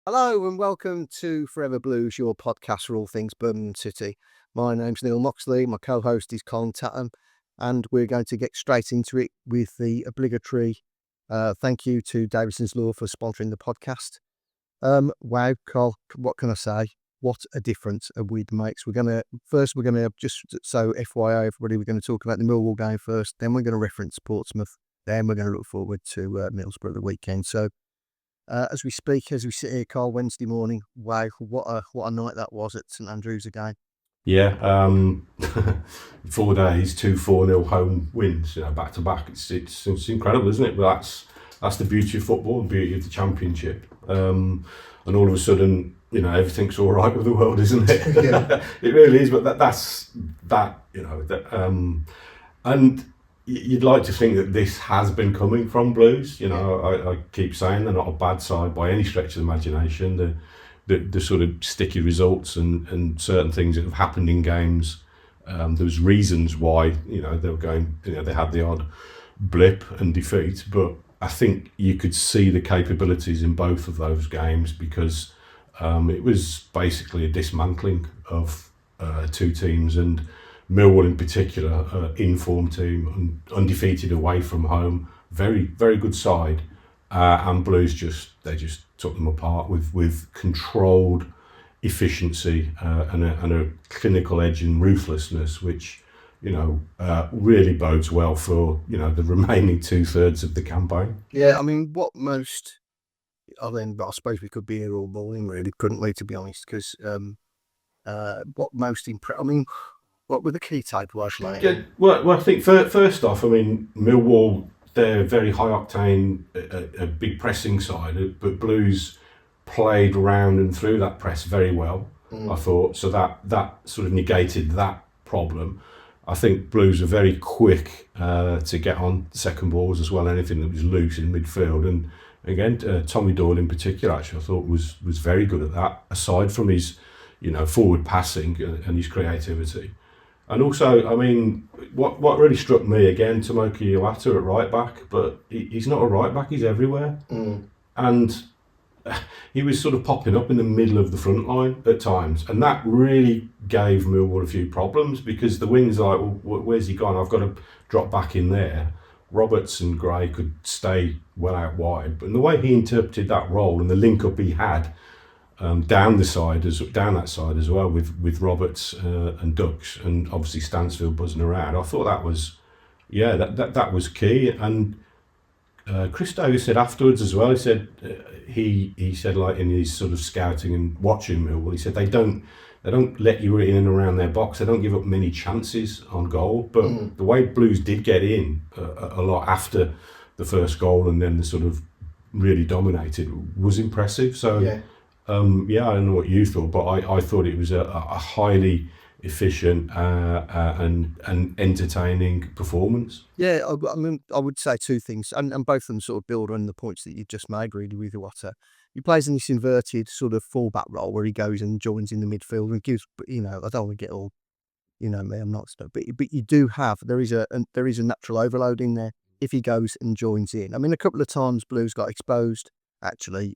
Hello and welcome to Forever Blues, your podcast for all things Birmingham City. My name's Neil Moxley, my co-host is Colin Tatton, and we're going to get straight into it with the obligatory thank you to Davidson's Law for sponsoring the podcast. Wow, Col, what can I say? What a difference a week makes. We're going to just so FYI, everybody, we're going to talk about the Millwall game first, then we're going to reference Portsmouth, then we're going to look forward to Middlesbrough the weekend. So as we sit here, Carl, Wednesday morning, wow, what a night that was at St Andrews again. Yeah, 4 days, 2-4-0 home wins, back to back. It's incredible, isn't it? But that's the beauty of football, the beauty of the Championship. And all of a sudden, everything's all right with the world, isn't it? Yeah. It really is. But and you'd like to think that this has been coming from Blues. I keep saying they're not a bad side by any stretch of the imagination. The sort of sticky results and certain things that have happened in games. There was reasons why they were going. They had the odd blip and defeat, but I think you could see the capabilities in both of those games because it was basically a dismantling of two teams, and Millwall in particular, in-form team, undefeated away from home, very, very good side, and Blues just took them apart with controlled efficiency and a clinical edge and ruthlessness, which really bodes well for the remaining 2/3 of the campaign. Yeah, I mean, I suppose we could be here all morning, really, couldn't we? To be honest, because what most impressed? I mean, what were the key takeaways, like? Yeah, well, I think first off, I mean, Millwall, they're very high octane, a big pressing side, but Blues played round and through that press very well. I thought so that sort of negated that problem. I think Blues are very quick to get on second balls as well. Anything that was loose in midfield, and again, Tommy Doyle in particular, actually, I thought was very good at that. Aside from his, forward passing and his creativity. And also, I mean, what really struck me again, Tomoki Iwata at right back, but he's not a right back; he's everywhere, and he was sort of popping up in the middle of the front line at times, and that really gave Millwall a few problems because the wings are like, well, where's he gone? I've got to drop back in there. Roberts and Gray could stay well out wide, but the way he interpreted that role and the link up he had. Down that side as well with Roberts and Ducksch and obviously Stansfield buzzing around. I thought that was, that was key. And Chris Davis said afterwards as well. He said he said, like, in his sort of scouting and watching Millwall, he said they don't let you in and around their box. They don't give up many chances on goal. But the way Blues did get in a lot after the first goal and then the sort of really dominated was impressive. So. Yeah. I don't know what you thought, but I thought it was a highly efficient and entertaining performance. Yeah, I mean, I would say two things, and both of them sort of build on the points that you just made, really, with Iwata. He plays in this inverted sort of fullback role where he goes and joins in the midfield and gives, I don't want to get all, me, I'm not, but you do have, there is a natural overload in there if he goes and joins in. I mean, a couple of times Blues got exposed, actually,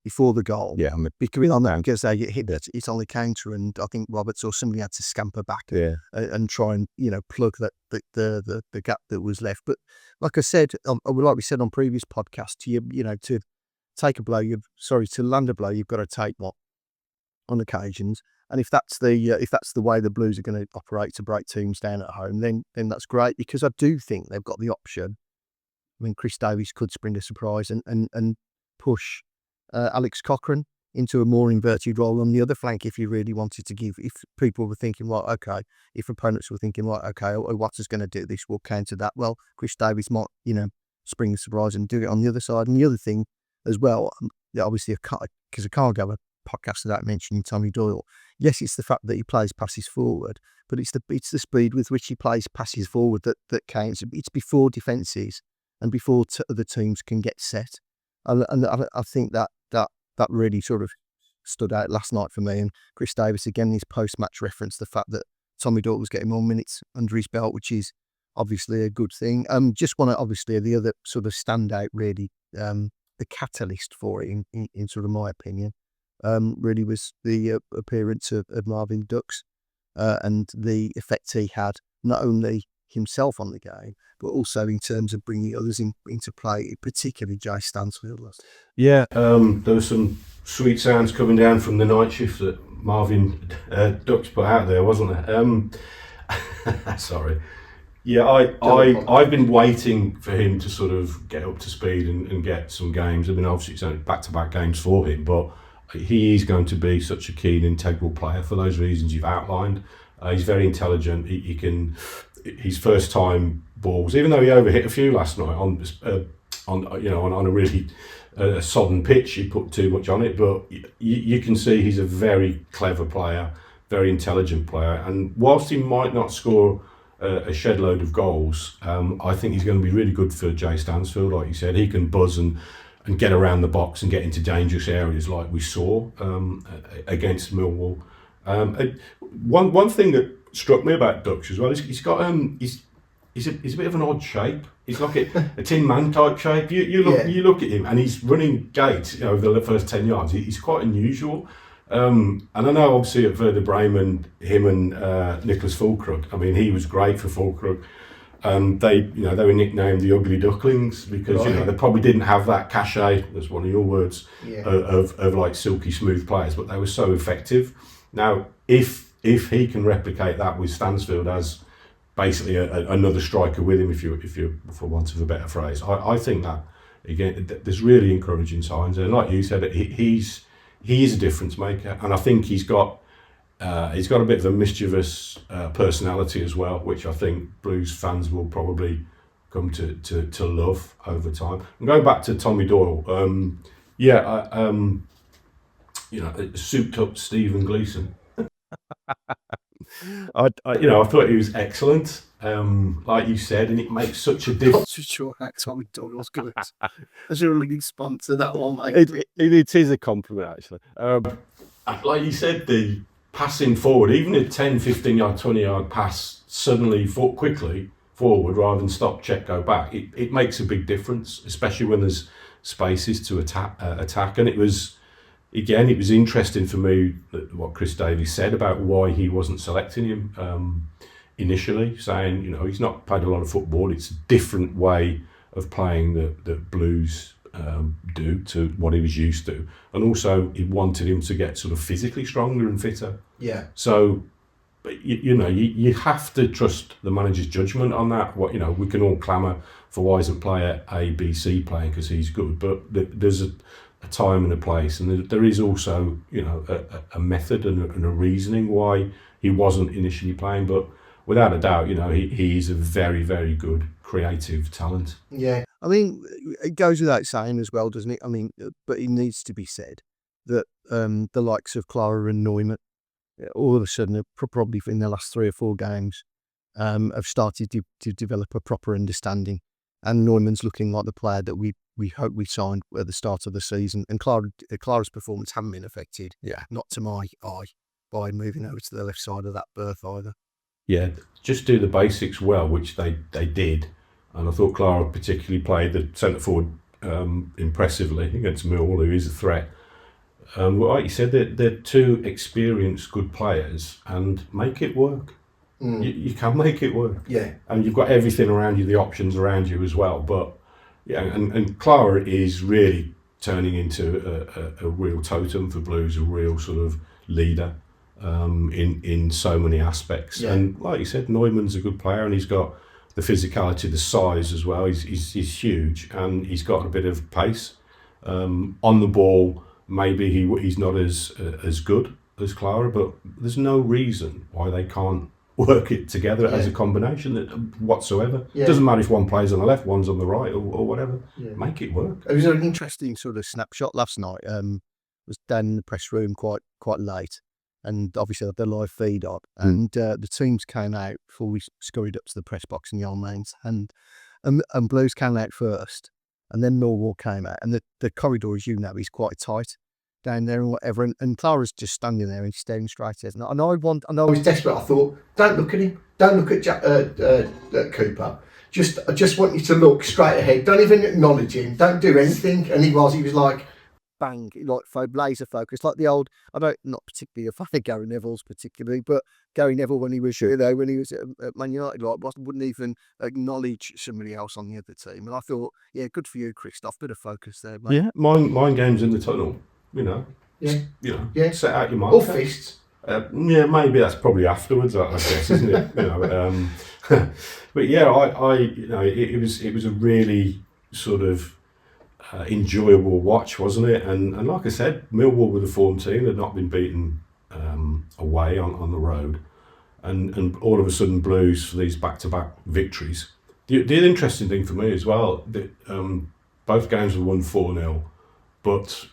before the goal. Yeah, I mean, because they get hit, it's on the counter, and I think Roberts or somebody had to scamper back and try and plug the gap that was left. But like I said, like we said on previous podcasts, to take a blow, to land a blow, you've got to take one on occasions. And if that's the way the Blues are going to operate to break teams down at home, then that's great, because I do think they've got the option. I mean, Chris Davies could spring a surprise and push Alex Cochrane into a more inverted role on the other flank if you really wanted to give. If people were thinking, if opponents were thinking, Iwata's going to do this, we'll counter that. Well, Chris Davies might, spring a surprise and do it on the other side. And the other thing as well, obviously, because I can't go a podcast without mentioning Tommy Doyle. Yes, it's the fact that he plays passes forward, but it's the speed with which he plays passes forward that counts. It's before defences and before other teams can get set. And I think that really sort of stood out last night for me. And Chris Davis, again, his post-match reference the fact that Tommy Doyle was getting more minutes under his belt, which is obviously a good thing. Just want to, obviously, the other sort of standout, really, the catalyst for it, in sort of my opinion, really was the appearance of Marvin Ducksch and the effect he had, not only himself on the game, but also in terms of bringing others into play, particularly Jay Stansfield. Yeah, there were some sweet sounds coming down from the night shift that Marvin Ducksch put out there, wasn't there? Sorry. Yeah, I've been waiting for him to sort of get up to speed and get some games. I mean, obviously it's only back-to-back games for him, but he is going to be such a keen, integral player for those reasons you've outlined. He's very intelligent. He can, his first time balls, even though he overhit a few last night on a really sodden pitch, he put too much on it. But you can see he's a very clever player, very intelligent player, and whilst he might not score a shed load of goals, I think he's going to be really good for Jay Stansfield. Like you said, he can buzz and get around the box and get into dangerous areas like we saw against Millwall. One thing that struck me about Ducksch as well is he's got he's a bit of an odd shape. He's like a Tin Man type shape. You look at him and he's running gates over the first 10 yards. He's quite unusual. And I know obviously at Werder Bremen, him and Nicholas Füllkrug, I mean, he was great for Füllkrug. They were nicknamed the Ugly Ducklings because they probably didn't have that cachet, that's one of your words, of like silky smooth players, but they were so effective. Now, if he can replicate that with Stansfield as basically another striker with him, if you for want of a better phrase, I think that again there's really encouraging signs, and like you said, he is a difference maker, and I think he's got a bit of a mischievous personality as well, which I think Blues fans will probably come to love over time. And going back to Tommy Doyle, souped up Stephen Gleeson. I thought he was excellent, like you said, and it makes such a difference. Not sure how Tommy Doyle's good. As a really sponsor that one, mate. It is a compliment, actually. Like you said, the passing forward, even a 10, 15 yard, 20 yard pass suddenly quickly forward rather than stop, check, go back, it makes a big difference, especially when there's spaces to attack. And it was interesting for me what Chris Davies said about why he wasn't selecting him initially, saying, he's not played a lot of football. It's a different way of playing that Blues do to what he was used to. And also he wanted him to get sort of physically stronger and fitter. Yeah. So, you have to trust the manager's judgment on that. We can all clamour for why isn't player A, B, C playing because he's good, but there's a time and a place, and there is also a method and a reasoning why he wasn't initially playing. But without a doubt, he is a very, very good creative talent. Yeah, I mean, it goes without saying as well, doesn't it? I mean, but it needs to be said that the likes of Klarer and Neumann, all of a sudden, probably in the last 3 or 4 games, have started to develop a proper understanding. And Neumann's looking like the player that we hope we signed at the start of the season. And Klarer's performance hasn't been affected, not to my eye, by moving over to the left side of that berth either. Yeah, just do the basics well, which they did. And I thought Klarer particularly played the centre forward impressively against Millwall, who is a threat. Like you said, they're 2 experienced, good players, and make it work. You can make it work. Yeah. And you've got everything around you, the options around you as well. But yeah, and Klarer is really turning into a real totem for Blues, a real sort of leader in so many aspects. Yeah. And like you said, Neumann's a good player, and he's got the physicality, the size as well. He's huge, and he's got a bit of pace. On the ball, maybe he's not as good as Klarer, but there's no reason why they can't work it together as a combination whatsoever. It doesn't matter if one plays on the left, one's on the right, or whatever. Make it work. It was an interesting sort of snapshot last night. Was down in the press room quite late, and obviously had the live feed up, and the teams came out before we scurried up to the press box in the old mains, and Blues came out first, and then Millwall came out, and the corridor, as you know, is quite tight down there and whatever, and Klara's just standing there and staring straight at us. And I was desperate. I thought, don't look at him. Don't look at Cooper. I just want you to look straight ahead. Don't even acknowledge him. Don't do anything. And he was like, bang, like laser focus, like the old. Not particularly a fan of Gary Neville's particularly, but Gary Neville when he was at Man United, wouldn't even acknowledge somebody else on the other team. And I thought, yeah, good for you, Christoph. Bit of focus there, mate. Yeah, mind games in the tunnel. Set out your mind. Or fists. Yeah, maybe that's probably afterwards, I guess, isn't it? But yeah, it was a really sort of enjoyable watch, wasn't it? And like I said, Millwall were the form team; they'd not been beaten away on the road, and all of a sudden Blues for these back-to-back victories. The interesting thing for me as well, that both games were won 4-0, but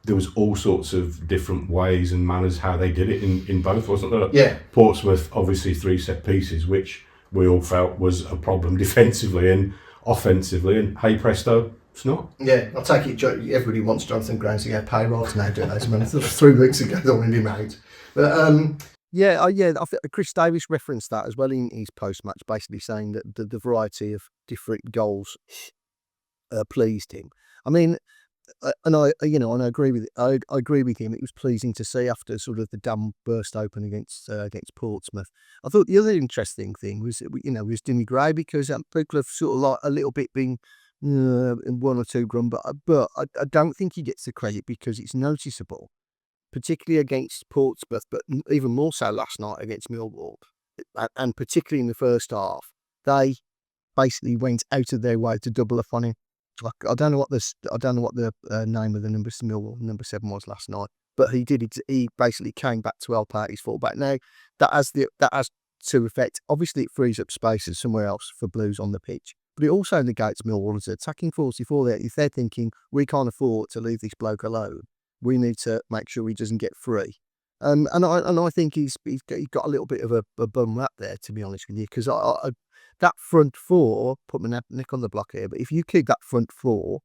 there was all sorts of different ways and manners how they did it in both, wasn't there? Yeah. Portsmouth, obviously 3 set pieces, which we all felt was a problem defensively and offensively, and hey presto, it's not. Yeah, I'll take it. Everybody wants Jonathan Graham to get pay rise now, don't they? Man, 3 weeks ago, they already made. But I think Chris Davis referenced that as well in his post-match, basically saying that the variety of different goals pleased him. I mean, and I agree with I agree with him. It was pleasing to see after sort of the dam burst open against Portsmouth. I thought the other interesting thing was was Jimmy Gray, because people have sort of like a little bit been in 1 or 2 grum, but I don't think he gets the credit because it's noticeable, particularly against Portsmouth, but even more so last night against Millwall, and particularly in the first half, they basically went out of their way to double up on him. Like, I don't know what the name of the Millwall number 7 was last night, but he did it. He basically came back to help out his fullback. Now that has to effect. Obviously, it frees up spaces somewhere else for Blues on the pitch, but it also negates Millwall's attacking force. If they're thinking we can't afford to leave this bloke alone, we need to make sure he doesn't get free. And I think he's got a little bit of a bum rap there, to be honest with you, because that front four, put my neck on the block here, but if you keep that front four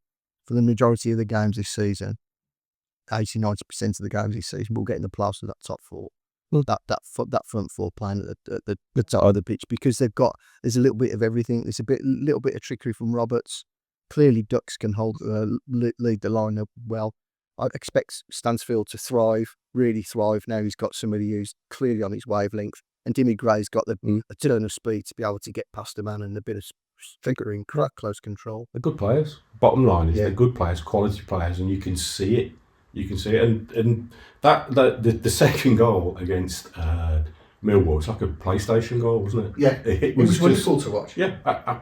for the majority of the games this season, 80-90% of the games this season, we'll get in the playoffs with that top 4. That front 4 playing at the top of the pitch, because there's a little bit of everything. There's little bit of trickery from Roberts. Clearly, Ducksch can lead the line up well. I'd expect Stansfield to really thrive now. He's got somebody who's clearly on his wavelength. And Jimmy Gray's got a turn of speed to be able to get past a man and a bit of figuring close control. They're good players. Bottom line is they're good players, quality players, and you can see it. And that the second goal against Millwall, it's like a PlayStation goal, wasn't it? Yeah, it was wonderful to watch. Yeah,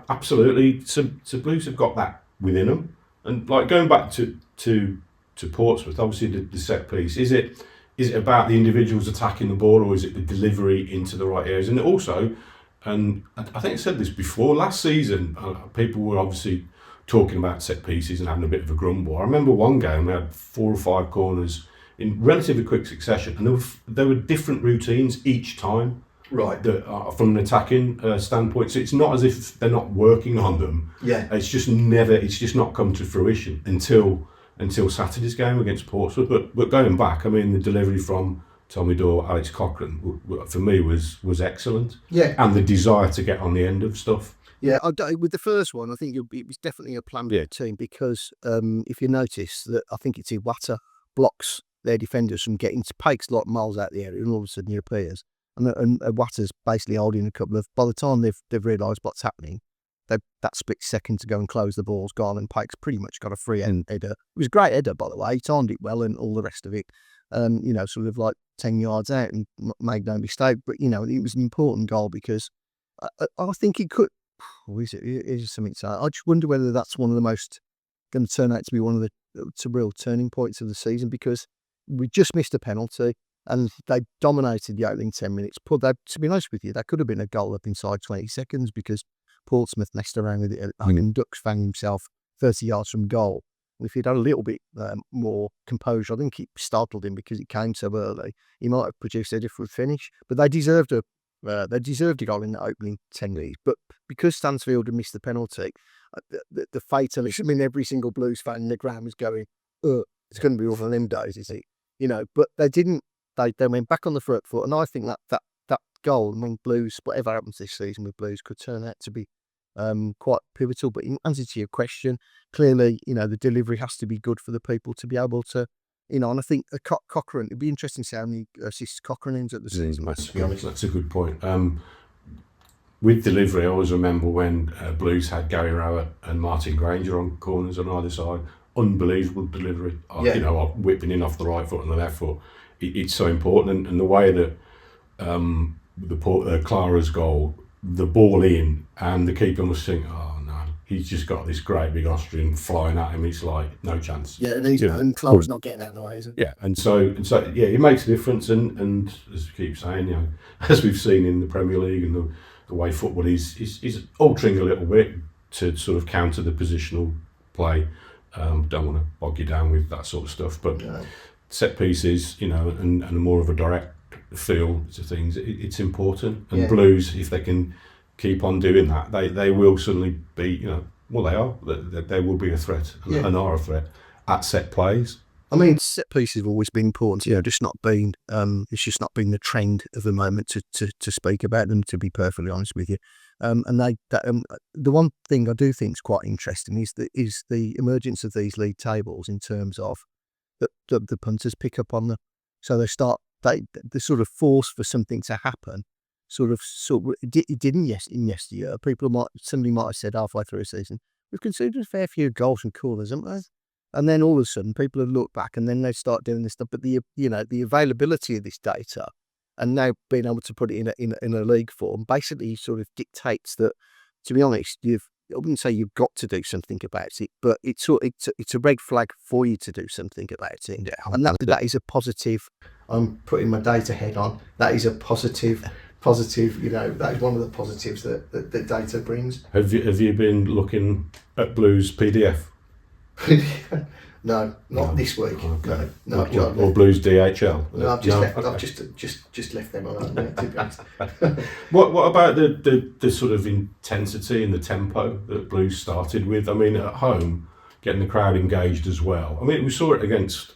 absolutely. So Blues have got that within them. And like going back to Portsmouth, obviously the set piece, is it about the individuals attacking the ball, or is it the delivery into the right areas? And also, and I think I said this before, last season, people were obviously talking about set pieces and having a bit of a grumble. I remember one game we had 4 or 5 corners in relatively quick succession, and there were different routines each time. Right. From an attacking standpoint, so it's not as if they're not working on them. Yeah. It's just not come to fruition until Saturday's game against Portsmouth. But going back, I mean, the delivery from Tommy Doyle, Alex Cochrane, for me was excellent. Yeah. And the desire to get on the end of stuff. Yeah, with the first one, I think it was definitely a plan B team, because if you notice that, I think it's Iwata blocks their defenders from getting to Paik's like miles out the area, and all of a sudden he appears. And Iwata's basically holding a couple of, by the time they've realised what's happening, that split second to go and close the ball's gone, and Paik's pretty much got a free header. It was a great header, by the way. He timed it well and all the rest of it. Sort of like 10 yards out and made no mistake. But, it was an important goal, because I think he could. Here's something to say. I just wonder whether that's one of the most going to turn out to be one of the real turning points of the season, because we just missed a penalty and they dominated the opening 10 minutes. To be honest with you, that could have been a goal up inside 20 seconds, because Portsmouth messed around with it. And Ducksch found himself 30 yards from goal. If he'd had a little bit more composure, I think it startled him because it came so early. He might have produced a different finish, but they deserved a goal in the opening 10 minutes. But because Stansfield had missed the penalty, the fatalism in every single Blues fan in the ground was going, it's going to be one of them days, is it? But they didn't. They went back on the front foot, and I think that goal, Blues, whatever happens this season with Blues, could turn out to be quite pivotal. But in answer to your question, clearly, the delivery has to be good for the people to be able to, and I think Cochrane, it'd be interesting to see how many assists Cochrane ends at the season. That's a good point. With delivery, I always remember when Blues had Gary Rowett and Martin Granger on corners on either side. Unbelievable delivery. Whipping in off the right foot and the left foot. It's so important, and the way that Klarer's goal, the ball in, and the keeper must think, oh no, he's just got this great big Austrian flying at him. It's like no chance. Yeah, and Klarer's not getting out of the way, is it? Yeah, and so it makes a difference. And as we keep saying, as we've seen in the Premier League and the way football is altering a little bit to sort of counter the positional play. Don't want to bog you down with that sort of stuff, but set pieces, and more of a direct feel to things, it's important. And Blues, if they can keep on doing that, they will suddenly be, they are. They will be a threat and are a threat at set plays. I mean, set pieces have always been important. Just not been. It's just not been the trend of the moment to speak about them. To be perfectly honest with you, and the one thing I do think is quite interesting is the emergence of these league tables in terms of the punters pick up on them. So they start the sort of force for something to happen. It didn't in yesteryear. Somebody might have said halfway through a season, we've conceded a fair few goals and corners, haven't we? And then all of a sudden, people have looked back, and then they start doing this stuff. But the availability of this data, and now being able to put it in a league form, basically sort of dictates that. To be honest, I wouldn't say you've got to do something about it, but it's a red flag for you to do something about it. Yeah, and that is a positive. I'm putting my data head on. That is a positive. That is one of the positives that data brings. Have you been looking at Blues PDF? No, not this week. Okay. No, or Blues DHL. No, I've just left them alone. To be honest. What about the sort of intensity and the tempo that Blues started with? I mean, at home, getting the crowd engaged as well. I mean, we saw it against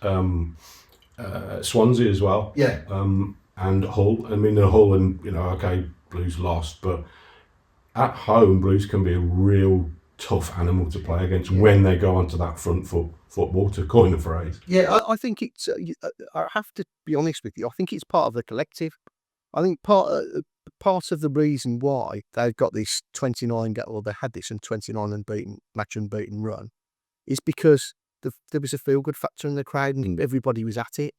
Swansea as well. Yeah. And Hull. I mean, Hull and Blues lost, but at home, Blues can be a real tough animal to play against when they go onto that front foot football, to coin a phrase. Yeah, I think it's. I have to be honest with you. I think it's part of the collective. I think part of the reason why they've got this 29 they had this 29 match unbeaten run is because there was a feel good factor in the crowd and everybody was at it.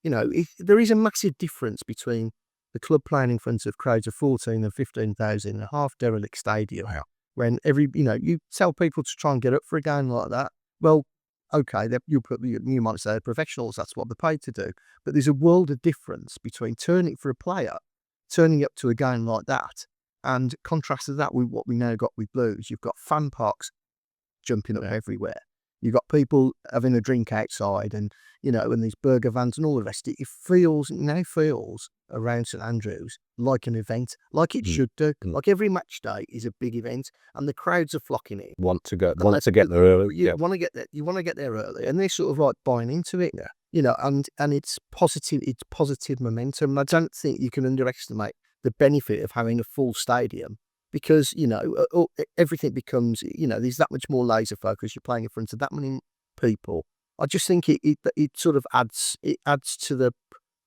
There is a massive difference between the club playing in front of crowds of 14 and 15,000 in a half derelict stadium. Wow. When you tell people to try and get up for a game like that, well, okay, you might say they're professionals, that's what they're paid to do. But there's a world of difference between turning up to a game like that, and contrasted that with what we now got with Blues. You've got fan parks jumping up everywhere. You've got people having a drink outside, and and these burger vans and all the rest. It feels around St Andrews like an event, like it should do. Like every match day is a big event, and the crowds are flocking in. Want to get there early. You want to get there. You want to get there early, and they're sort of like buying into it. Yeah. And it's positive. It's positive momentum. And I don't think you can underestimate the benefit of having a full stadium. Because, everything becomes, there's that much more laser focus. You're playing in front of that many people. I just think it sort of adds to the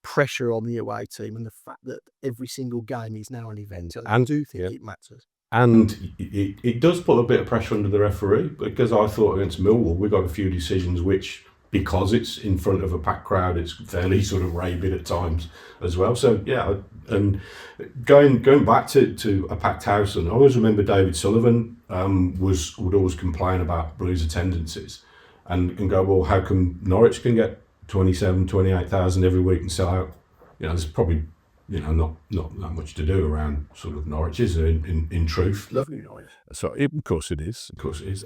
pressure on the away team, and the fact that every single game is now an event. I do think it matters. And it does put a bit of pressure under the referee, because I thought against Millwall, we got a few decisions which, because it's in front of a packed crowd, it's fairly sort of rabid at times as well. So and going back to a packed house, and I always remember David Sullivan would always complain about Blues attendances and go, well, how come Norwich can get 28,000 every week and sell out? There's probably not that much to do around sort of Norwich, is there? In truth, Lovely Norwich. So of course it is. Of course it is.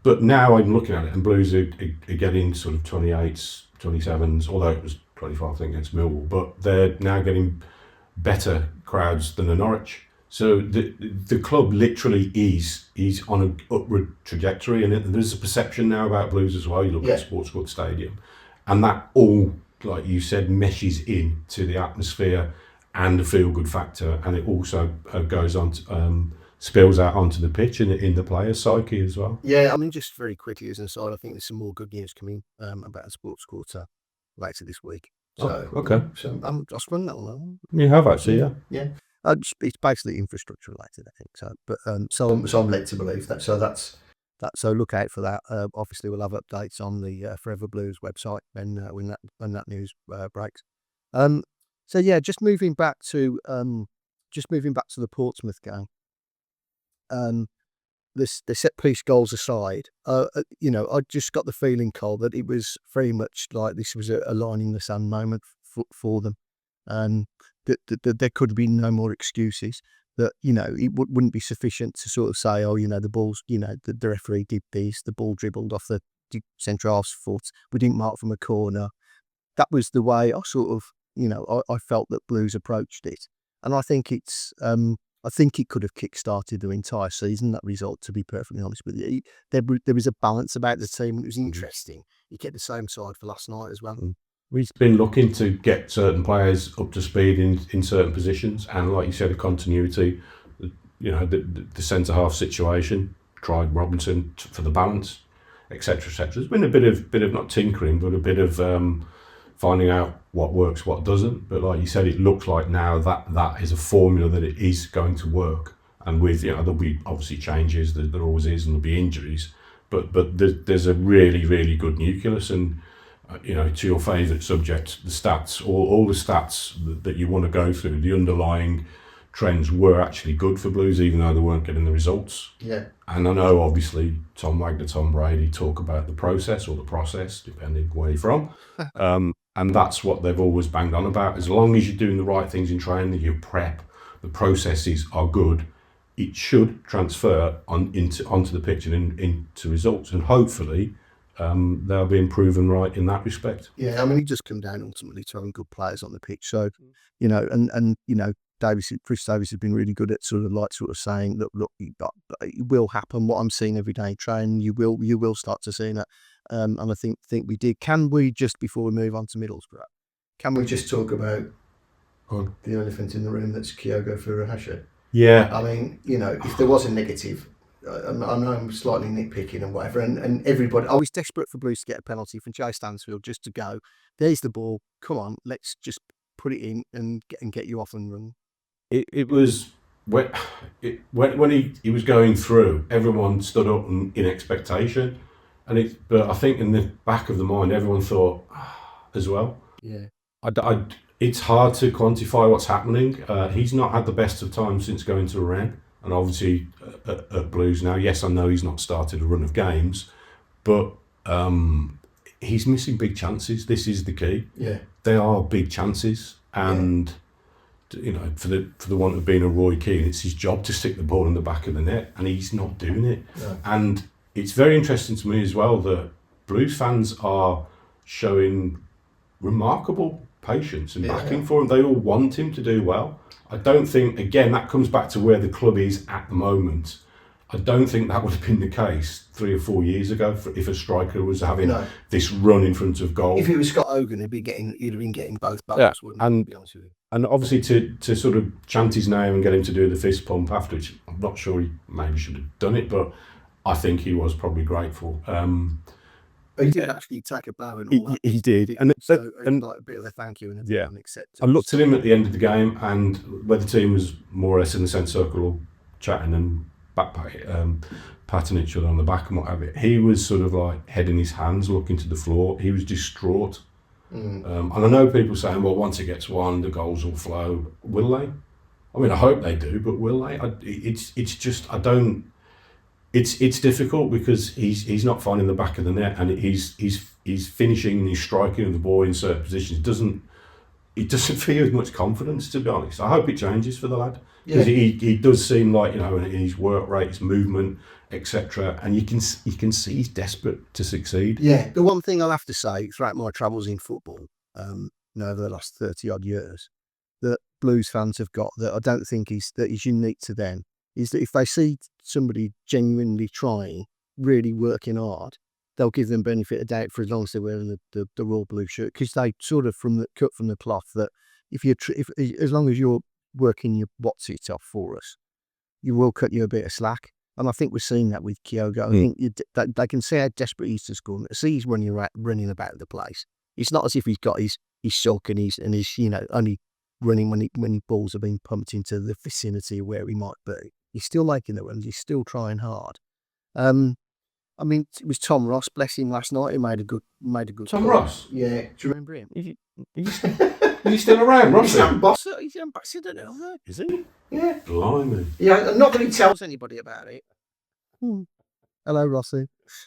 But now I'm looking at it, and Blues are getting sort of 28s, 27s, although it was 25, I think, against Millwall. But they're now getting better crowds than the Norwich. So the club literally is on an upward trajectory, and there's a perception now about Blues as well. You look at Sportsbook Stadium, and that all, like you said, meshes in to the atmosphere and the feel-good factor, and it also goes on spills out onto the pitch and in the player's psyche as well. Yeah, I mean, just very quickly as an aside, I think there's some more good news coming about a sports quarter later this week. So, okay. So I'll spun that one. You have actually, yeah. It's basically infrastructure related, I think. So, but so I'm led to believe that. So that's that. So look out for that. Obviously, we'll have updates on the Forever Blues website when that news breaks. So yeah, just moving back to the Portsmouth game. The set piece goals aside, I just got the feeling, Cole, that it was very much like this was a line in the sand moment for them. That there could be no more excuses. That it wouldn't be sufficient to sort of say, the ball's, the referee did this, the ball dribbled off the centre half's foot, we didn't mark from a corner. That was the way I sort of, I felt that Blues approached it, and I think I think it could have kick-started the entire season, that result, to be perfectly honest with you. There was a balance about the team. It was interesting. You get the same side for last night as well. We've been looking to get certain players up to speed in certain positions, and like you said, the continuity, the centre-half situation, tried Robinson for the balance, etc., etc. There's been a bit of not tinkering, but a bit of finding out what works, what doesn't. But like you said, it looks like now that is a formula that it is going to work. And with there'll be obviously changes, there always is, and there'll be injuries. But there's a really, really good nucleus. And to your favourite subject, the stats, all the stats that you want to go through, the underlying trends were actually good for Blues, even though they weren't getting the results. Yeah. And I know, obviously, Tom Wagner, Tom Brady talk about the process, or the process, depending where you're from. And that's what they've always banged on about. As long as you're doing the right things in training, you prep, the processes are good, it should transfer onto the pitch and into results. And hopefully, they're being proven right in that respect. Yeah, I mean, it just come down ultimately to having good players on the pitch. So, Chris Davis has been really good at sort of saying that, look, it will happen. What I'm seeing every day in training, you will start to see that. And I think we did. Can we, just before we move on to Middlesbrough, can we just talk about the elephant in the room that's Kyogo Furuhashi? Yeah. I mean, if there was a negative, I know I'm slightly nitpicking and whatever, and everybody, I was desperate for Blues to get a penalty from Jay Stansfield, just to go, there's the ball, come on, let's just put it in and get you off and run. It was when he was going through, everyone stood up in expectation, but I think in the back of the mind, everyone thought as well. Yeah. It's hard to quantify what's happening. He's not had the best of times since going to Rennes, and obviously at Blues now. Yes, I know he's not started a run of games, but he's missing big chances. This is the key. Yeah, they are big chances, and for the want of being a Roy Keane, it's his job to stick the ball in the back of the net, and he's not doing it. No. And it's very interesting to me as well that Blues fans are showing remarkable patience and backing for him. They all want him to do well. I don't think, again, that comes back to where the club is at the moment. I don't think that would have been the case 3 or 4 years ago if a striker was having this run in front of goal. If it was Scott Hogan, he'd have been getting both buttons, wouldn't he? To be honest with you. And obviously to sort of chant his name and get him to do the fist pump after, which I'm not sure he maybe should have done it, but I think he was probably grateful. He did actually take a bow and all that. He did. And like a bit of a thank you and everything, I looked at him at the end of the game, and where the team was more or less in the centre circle chatting and patting each other on the back and what have you, he was sort of like head in his hands looking to the floor. He was distraught. And I know people saying, well, once it gets one, the goals will flow. Will they? I mean, I hope they do, but will they? It's difficult because he's not finding the back of the net, and he's finishing and he's striking the ball in certain positions. It doesn't feel with much confidence, to be honest. I hope it changes for the lad, because he does seem like, in his work rate, his movement, etc. And you can see he's desperate to succeed. Yeah, the one thing I'll have to say throughout my travels in football, over the last 30 odd years, that Blues fans have got that I don't think is unique to them, is that if they see somebody genuinely trying, really working hard, they'll give them benefit of doubt for as long as they're wearing the Royal Blue shirt, because they sort of cut from the cloth that if as long as you're working your what's it off for us, you will cut you a bit of slack. And I think we're seeing that with Kyogo. I think they can see how desperate he is to score. See he's running about the place. It's not as if he's got his sulk and he's only running when balls are being pumped into the vicinity of where he might be. He's still making the runs. He's still trying hard. I mean, it was Tom Ross, bless him, last night. He made a good. Tom call. Ross? Yeah. Do you remember him? Are you still around, Ross? He's an ambassador now. Is he? Yeah. Blimey. Yeah, not that he tells anybody about it. Hello, Rossi.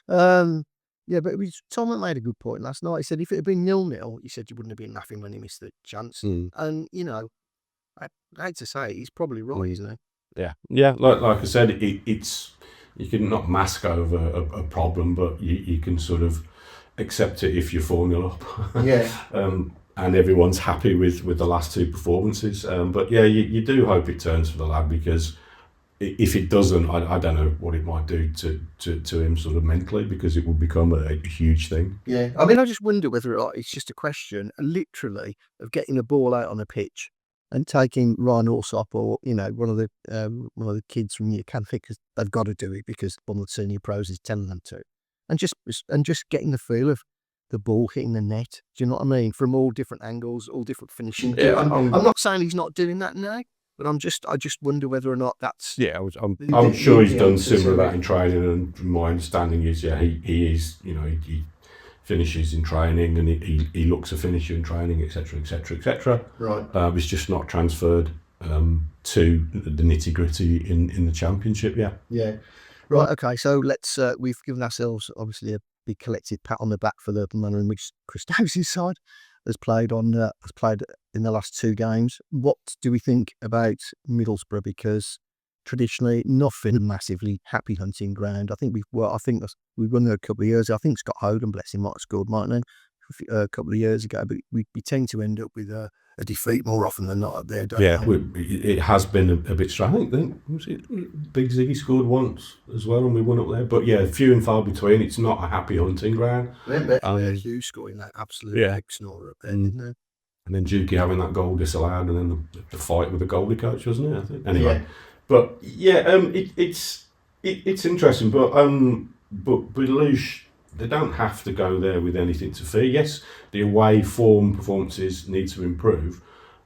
Yeah, but Tom made a good point last night. He said if it had been 0-0, he said you wouldn't have been laughing when he missed the chance. And, I hate to say it, he's probably right, isn't he? Yeah. Like I said, it's you can not mask over a problem, but you can sort of accept it if you're 4-0 up. Yeah. And everyone's happy with the last two performances. But yeah, you do hope it turns for the lad, because if it doesn't, I don't know what it might do to him sort of mentally, because it will become a huge thing. Yeah. I mean, I just wonder whether it's just a question, literally, of getting a ball out on a pitch and taking Ryan Alsop or one of the kids from your academy, because they've got to do it because one of the senior pros is telling them to, and just getting the feel of the ball hitting the net. Do you know what I mean? From all different angles, all different finishing. Yeah, I'm not saying he's not doing that now, but I just wonder whether or not that's. Yeah, I'm sure he's done similar to that in training, and from my understanding is, he is, he finishes in training, and he looks a finisher in training, etc., etc., etc. Right. It's just not transferred to the nitty gritty in the championship. Yeah. Right. Okay. So let's. We've given ourselves obviously a big collective pat on the back for the manner in which Chris Dowes' side has played in the last two games. What do we think about Middlesbrough? Because traditionally, nothing massively happy hunting ground. I think we've won there a couple of years. I think Scott Hogan, bless him, might have scored, mightn't he, a couple of years ago. But we tend to end up with a defeat more often than not up there. Don't we? It has been a bit strange. I think was it Big Ziggy scored once as well, and we won up there. But yeah, few and far between. It's not a happy hunting ground. Hughes scoring that absolute egg snorer up there, didn't they? And then Juki having that goal disallowed, and then the fight with the goalie coach, wasn't it? I think. Anyway. Yeah. But yeah, it's interesting, but Belush, they don't have to go there with anything to fear. Yes, the away form performances need to improve,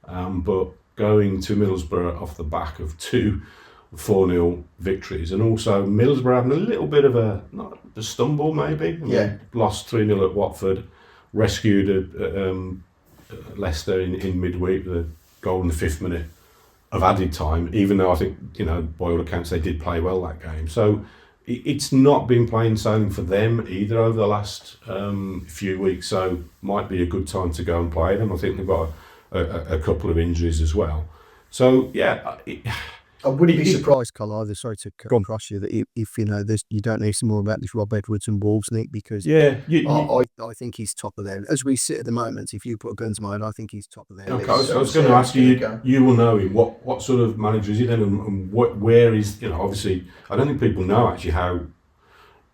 but going to Middlesbrough off the back of 2 4-0 victories, and also Middlesbrough having a little bit of a stumble maybe. Lost 3-0 at Watford, rescued Leicester in midweek, the goal in the 5th minute of added time, even though I think, by all accounts they did play well that game. So it's not been plain sailing for them either over the last few weeks, so might be a good time to go and play them. I think they've got a couple of injuries as well. So yeah, I wouldn't be surprised, Carl, either. Sorry to cross you, that if you don't know some more about this Rob Edwards and Wolves, Nick, because I think he's top of there. As we sit at the moment, if you put a gun to my head, I think he's top of there. Okay, I was going to ask you. You will know him. What sort of manager is he then, and where is obviously I don't think people know actually how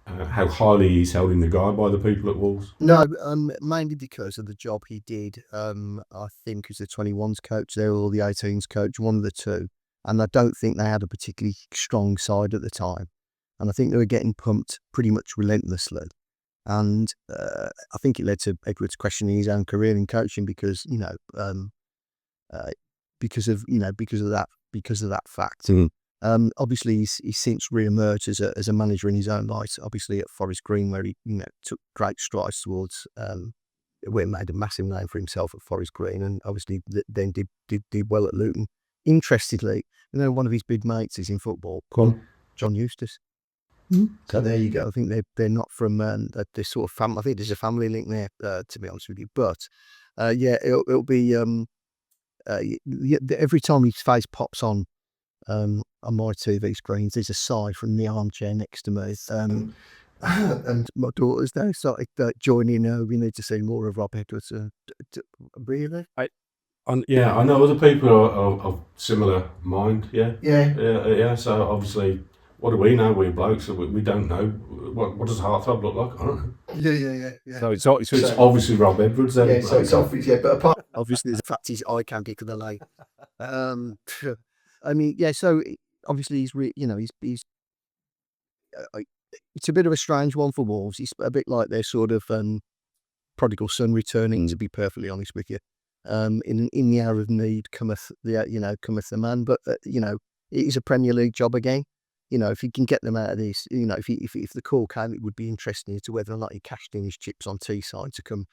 highly he's held in regard by the people at Wolves. No, mainly because of the job he did. I think as the 21s coach there, or the 18s coach, one of the two. And I don't think they had a particularly strong side at the time. And I think they were getting pumped pretty much relentlessly. And I think it led to Edwards questioning his own career in coaching because of that fact. Obviously, he's since re-emerged as a manager in his own right. Obviously, at Forest Green, where he took great strides towards where he made a massive name for himself at Forest Green, and obviously then did well at Luton. Interestingly, one of his big mates is in football, John Eustace. So there you go. I think they're not from this sort of family. I think there's a family link there, to be honest with you. But it'll be every time his face pops on my TV screens, there's a sigh from the armchair next to me. And my daughters now started joining. We need to see more of Rob Edwards. Really? I know other people are of similar mind. Yeah. So obviously, what do we know? We're blokes, so we don't know. What does a heartthrob look like? I don't know. Yeah. So it's obviously Rob Edwards then. Yeah, so it's obvious. Yeah, but obviously the fact is I can't get to the light. I mean, yeah. So obviously he's it's a bit of a strange one for Wolves. He's a bit like their sort of prodigal son returning, to be perfectly honest with you. In the hour of need cometh the man. But it is a Premier League job again. If you can get them out of this, if the call came, it would be interesting as to whether or not he cashed in his chips on Teesside to come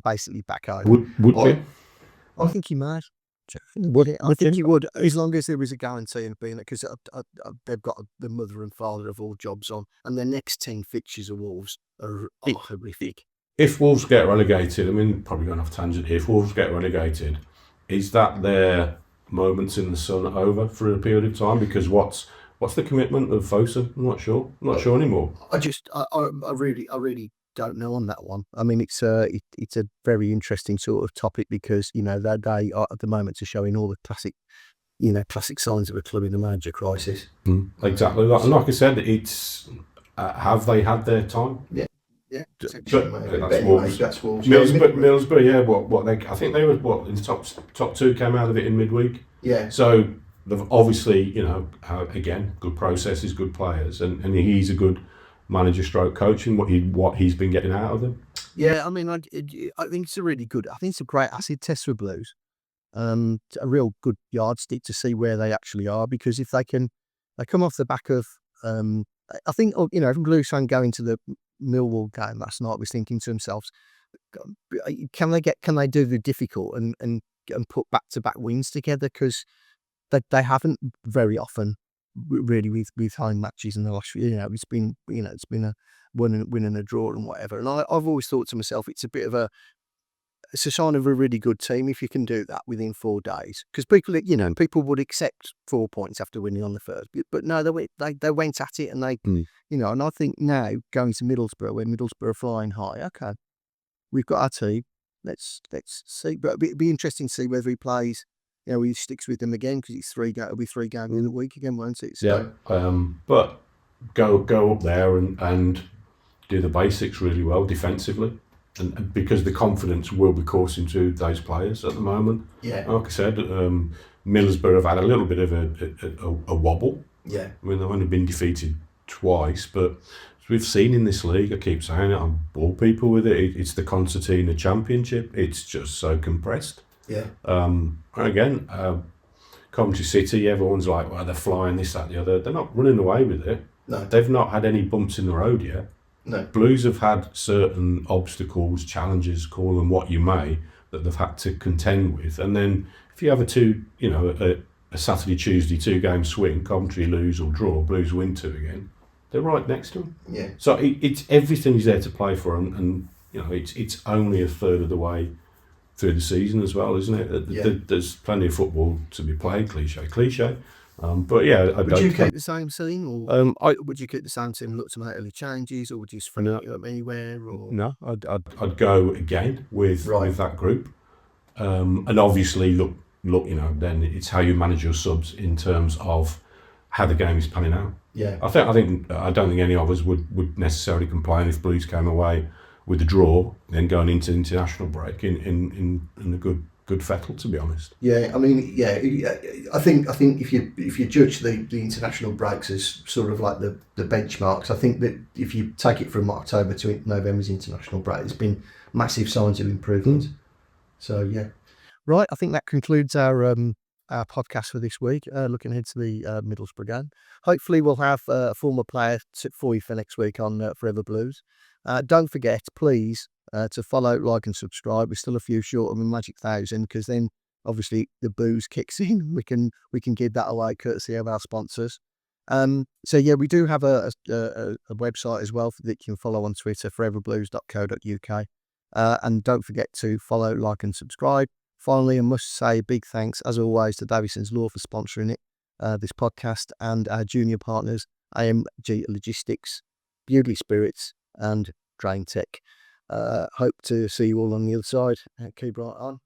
basically back over. Would you? I think he might. I think he would, as long as there was a guarantee of being it, because they've got the mother and father of all jobs on, and their next 10 fixtures of Wolves are horrific. If Wolves get relegated, I mean, probably going off tangent here, if Wolves get relegated, is that their moments in the sun over for a period of time? Because what's the commitment of Fosun? I'm not sure. I'm not sure anymore. I really don't know on that one. I mean, it's a very interesting sort of topic because they are at the moment are showing all the classic signs of a club in a major crisis. Exactly that. And like I said, it's have they had their time? Yeah. That's Wolves. Middlesbrough, yeah. What I think they were in the top two, came out of it in midweek. Yeah. So they've obviously, again, good processes, good players, and he's a good manager stroke coach and what he's been getting out of them. Yeah, I mean, I think it's a great acid test for Blues. A real good yardstick to see where they actually are, because if they come off the back of I think if Blues fan going to the Millwall game last night was thinking to themselves, can they do the difficult and put back-to-back wins together, because they haven't very often really with home matches in the last it's been a win and a draw and whatever, and I've always thought to myself it's a sign of a really good team if you can do that within 4 days, because people would accept 4 points after winning on the first, but no, they went at it, and they and I think now going to Middlesbrough, where Middlesbrough are flying high, okay, we've got our team, let's see, but it'd be interesting to see whether he plays, he sticks with them again, because it'll be 3 games in a week again, won't it? So, yeah, but go up there and do the basics really well defensively. And because the confidence will be coursing to those players at the moment. Yeah. Like I said, Middlesbrough have had a little bit of a wobble. Yeah. I mean, they've only been defeated twice, but as we've seen in this league, I keep saying it, I bore people with it. It's the Concertina Championship. It's just so compressed. Yeah. And again, Coventry City, everyone's like, well, they're flying this, that, the other. They're not running away with it. No. They've not had any bumps in the road yet. No. Blues have had certain obstacles, challenges, call them what you may, that they've had to contend with. And then if you have a Saturday, Tuesday 2-game swing, Coventry lose or draw, Blues win 2 again, they're right next to them. Yeah. So it's everything's there to play for them, and it's only a third of the way through the season as well, isn't it? Yeah. There's plenty of football to be played, cliche. But yeah, would you keep the same team, or would you keep the same team? Look to make early changes, or would you spring it up anywhere? Or No, I'd go again with that group, and obviously look. Then it's how you manage your subs in terms of how the game is panning out. Yeah, I don't think any of us would necessarily complain if Blues came away with a draw, then going into international break in a good fettle, to be honest. Yeah, I mean, I think if you judge the international breaks as sort of like the benchmarks, I think that if you take it from October to November's international break, there's been massive signs of improvement. So yeah, right. I think that concludes our podcast for this week. Looking ahead to the Middlesbrough game. Hopefully, we'll have a former player for you for next week on Forever Blues. Don't forget, please, to follow, like and subscribe. We're still a few short of a magic 1,000, because then obviously the booze kicks in. We can give that away courtesy of our sponsors. So yeah, we do have a website as well that you can follow on Twitter, foreverblues.co.uk. And don't forget to follow, like and subscribe. Finally, I must say a big thanks, as always, to Davison's Law for sponsoring it, this podcast, and our junior partners, AMG Logistics, Bewdley Spirits, and Drain Tech. Hope to see you all on the other side. Keep right on.